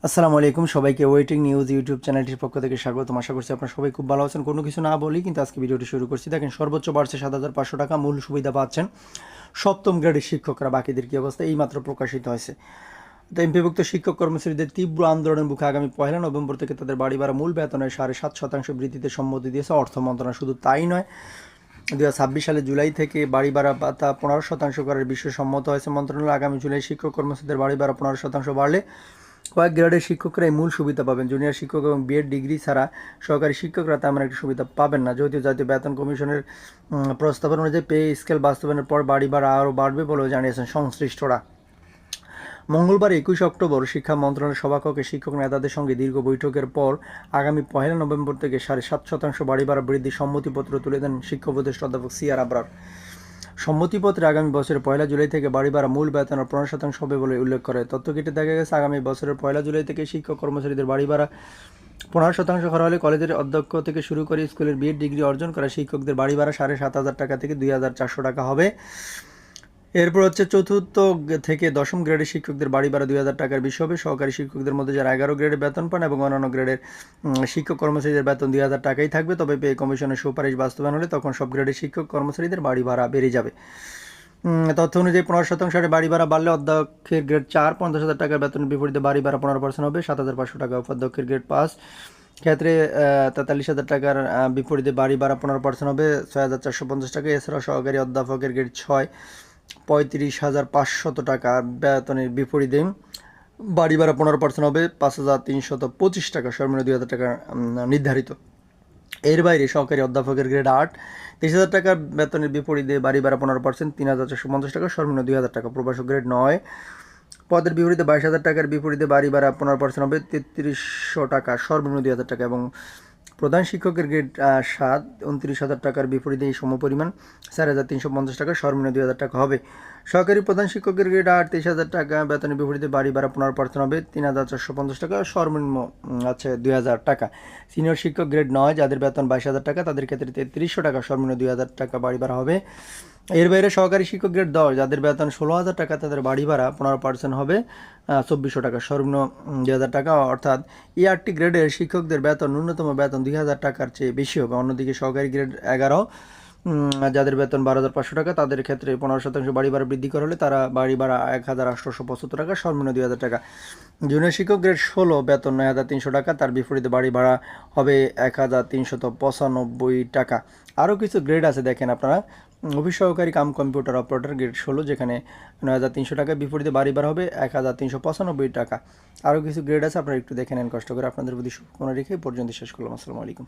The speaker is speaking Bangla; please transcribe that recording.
আসসালামু আলাইকুম সবাইকে ওয়েটিং নিউজ ইউটিউব চ্যানেলটির পক্ষ থেকে স্বাগতম। আশা করছি আপনারা সবাই খুব ভালো আছেন। কোনো কিছু না বলি কিন্তু আজকে ভিডিওটি শুরু করছি। দেখেন, সর্বোচ্চ বাড়ছে ৭,৫০০ টাকা, মূল সুবিধা পাচ্ছেন সপ্তম গ্রেডের শিক্ষকরা। বাকিদের কী অবস্থা এইমাত্র প্রকাশিত হয়েছে। তো এমপিভুক্ত শিক্ষক কর্মচারীদের তীব্র আন্দোলনের মুখে আগামী ১ নভেম্বর থেকে তাদের বাড়ি ভাড়া মূল বেতনের ৭.৫% বৃদ্ধিতে সম্মতি দিয়েছে অর্থ মন্ত্রণালয়। শুধু তাই নয়, ২০২৬ সালে জুলাই থেকে বাড়ি ভাড়া ভাতা ১৫% করার বিষয়ে সম্মত হয়েছে মন্ত্রণালয়। আগামী জুলাই শিক্ষক কর্মচারীদের বাড়ি ভাড়া ১৫% বাড়লে কয়েক গ্রেডের শিক্ষকরা এই মূল সুবিধা পাবেন। জুনিয়র শিক্ষক এবং বিএড ডিগ্রি ছাড়া সহকারী শিক্ষকরা তেমন একটি সুবিধা পাবেন না। যদিও জাতীয় বেতন কমিশনের প্রস্তাবনা অনুযায়ী পে স্কেল বাস্তবায়নের পর বাড়ি ভাড়া আরও বাড়বে বলেও জানিয়েছেন সংশ্লিষ্টরা। মঙ্গলবার ২১ অক্টোবর শিক্ষা মন্ত্রণালয়ের সভাকক্ষে শিক্ষক নেতাদের সঙ্গে দীর্ঘ বৈঠকের পর আগামী ১ নভেম্বর থেকে ৭.৫% বাড়ি ভাড়া বৃদ্ধির সম্মতিপত্র তুলে দেন শিক্ষা উপদেষ্টা অধ্যাপক সিআর আবরার। সম্মতিপত্রে আগামী বছরের ১ জুলাই থেকে বাড়ি ভাড়া মূল বেতনের ১৫% হবে বলে উল্লেখ করে। তথ্য কেটে দেখা গেছে, আগামী বছরের ১ জুলাই থেকে শিক্ষক কর্মচারীদের বাড়ি ভাড়া ১৫% করা হলে কলেজের অধ্যক্ষ থেকে শুরু করে স্কুলের বিএড ডিগ্রি অর্জন করা শিক্ষকদের বাড়ি ভাড়া ৭,৫০০ টাকা থেকে ২,৪০০ টাকা হবে। এরপর হচ্ছে চতুর্থ থেকে দশম গ্রেডের শিক্ষকদের বাড়ি ভাড়া ২,০০০ টাকার বেশি হবে। সহকারী শিক্ষকদের মধ্যে যারা ১১ গ্রেডের বেতন পান এবং অন্যান্য গ্রেডের শিক্ষক কর্মচারীদের বেতন ২,০০০ টাকাই থাকবে। তবে পে কমিশনের সুপারিশ বাস্তবায়ন হলে তখন সব গ্রেডের শিক্ষক কর্মচারীদের বাড়ি ভাড়া বেড়ে যাবে। তথ্য অনুযায়ী ১৫% হারে বাড়ি ভাড়া বাড়লে অধ্যক্ষের গ্রেড ৪ ৫০,০০০ টাকার বেতনের বিপরীতে বাড়ি ভাড়া ১৫% হবে ৭,৫০০ টাকা। উপাধ্যক্ষের গ্রেড ৫ ক্ষেত্রে ৪৩,০০০ টাকার বিপরীতে বাড়ি ভাড়া ১৫% হবে ৬,৪৫০ টাকা। এছাড়াও সহকারী অধ্যাপকের গ্রেড ৬ ৩৫,৫০০ টাকা বেতনের বিপরীতে বাড়ি ভাড়া ১৫% হবে ৫,৩২৫ টাকা, সর্বনিম্ন ২,০০০ টাকা নির্ধারিত। এর বাইরে সহকারী অধ্যাপকের গ্রেড ৮ ৩০,০০০ টাকা বেতনের বিপরীতে বাড়ি ভাড়া ১৫% ৩,৪৫০ টাকা, সর্বনিম্ন ২,০০০ টাকা। প্রভাষক গ্রেড ৯ পদের বিপরীতে ২২,০০০ টাকার বিপরীতে বাড়ি ভাড়া ১৫% হবে ৩৩০০ টাকা, সর্বনিম্ন ২,০০০ টাকা। এবং প্রধান শিক্ষকের গ্রেড ৭ ২৯,০০০ টাকার বিপরীতে এই সমপরিমাণ ৪,৩৫০ টাকা, সর্বনিম্ন ২,০০০ টাকা হবে। সহকারী প্রধান শিক্ষকের গ্রেড ৮ ২৩,০০০ টাকা বেতনের বিপরীতে বাড়ি ভাড়া ১৫% হবে ৩,৪৫০ টাকা, সর্বনিম্ন আছে ২,০০০ টাকা। সিনিয়র শিক্ষক গ্রেড ৯ যাদের বেতন ২২,০০০ টাকা তাদের ক্ষেত্রে ৩৩০০ টাকা, সর্বনিম্ন ২,০০০ টাকা বাড়ি ভাড়া হবে। এর বাইরে সহকারী শিক্ষক গ্রেড ১০ যাদের বেতন ১৬,০০০ টাকা তাদের বাড়ি ভাড়া ১৫% হবে ২৪০০ টাকা, সর্বনিম্ন ২,০০০ টাকা। অর্থাৎ এই ৮টি গ্রেডের শিক্ষকদের বেতন ন্যূনতম বেতন ২,০০০ টাকার চেয়ে বেশি হবে। অন্যদিকে সহকারী গ্রেড ১১ যাদের বেতন ১২,৫০০ টাকা তাদের ক্ষেত্রে ১৫% বাড়ি ভাড়া বৃদ্ধি করা হলে তারা বাড়ি ভাড়া ১,৮৭৫ টাকা, সর্বনিম্ন ২,০০০ টাকা। জুনিয়র শিক্ষক গ্রেড ১৬ বেতন ৯,৩০০ টাকা, তার বিপরীতে বাড়ি ভাড়া হবে ১,৩৯৫ টাকা। আরও কিছু গ্রেড আছে দেখেন আপনারা। অফিস সহকারী কাম কম্পিউটার অপারেটর গ্রেড ১৬ যেখানে ৯,৩০০ টাকার বিপরীতে বাড়ি ভাড়া হবে ১,৩৯৫ টাকা। আরও কিছু গ্রেড আছে, আপনারা একটু দেখে নেন কষ্ট করে। আপনাদের প্রতি শুভকামনা রেখে পর্যন্ত শেষ করলাম। আসসালামু আলাইকুম।